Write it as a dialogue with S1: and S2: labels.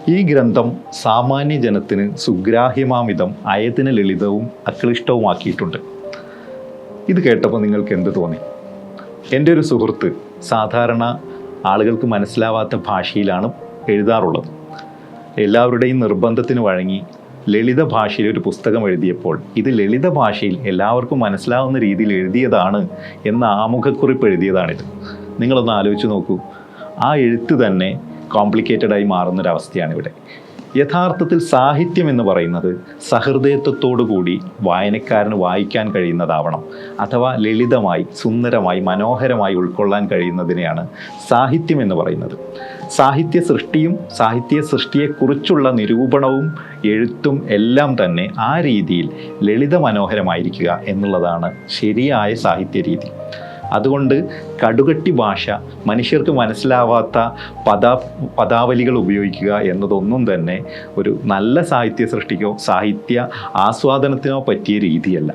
S1: ഈ ഗ്രന്ഥം സാമാന്യ ജനത്തിന് സുഗ്രാഹ്യമാമിതം അയതിന് ലളിതവും അക്ലിഷ്ടവുമാക്കിയിട്ടുണ്ട്. ഇത് കേട്ടപ്പോൾ നിങ്ങൾക്ക് എന്ത് തോന്നി? എൻ്റെ ഒരു സുഹൃത്ത് സാധാരണ ആളുകൾക്ക് മനസ്സിലാവാത്ത ഭാഷയിലാണ് എഴുതാറുള്ളത്. എല്ലാവരുടെയും നിർബന്ധത്തിന് വഴങ്ങി ലളിത ഭാഷയിൽ ഒരു പുസ്തകം എഴുതിയപ്പോൾ ഇത് ലളിത ഭാഷയിൽ എല്ലാവർക്കും മനസ്സിലാവുന്ന രീതിയിൽ എഴുതിയതാണ് എന്ന ആമുഖക്കുറിപ്പ് എഴുതിയതാണിത്. നിങ്ങളൊന്ന് ആലോചിച്ച് നോക്കൂ. ആ എഴുത്ത് തന്നെ കോംപ്ലിക്കേറ്റഡായി മാറുന്നൊരവസ്ഥയാണ് ഇവിടെ. യഥാർത്ഥത്തിൽ സാഹിത്യം എന്ന് പറയുന്നത് സഹൃദയത്വത്തോടു കൂടി വായനക്കാരന് വായിക്കാൻ കഴിയുന്നതാവണം. അഥവാ ലളിതമായി, സുന്ദരമായി, മനോഹരമായി ഉൾക്കൊള്ളാൻ കഴിയുന്നതിനെയാണ് സാഹിത്യം എന്ന് പറയുന്നത്. സാഹിത്യ സൃഷ്ടിയും സാഹിത്യ സൃഷ്ടിയെക്കുറിച്ചുള്ള നിരൂപണവും എഴുത്തും എല്ലാം തന്നെ ആ രീതിയിൽ ലളിത മനോഹരമായിരിക്കുക എന്നുള്ളതാണ് ശരിയായ സാഹിത്യ രീതി. അതുകൊണ്ട് കടുകട്ടി ഭാഷ, മനുഷ്യർക്ക് മനസ്സിലാവാത്ത പദാവലികൾ ഉപയോഗിക്കുക എന്നതൊന്നും തന്നെ ഒരു നല്ല സാഹിത്യ സൃഷ്ടിക്കോ സാഹിത്യ ആസ്വാദനത്തിനോ പറ്റിയ രീതിയല്ല.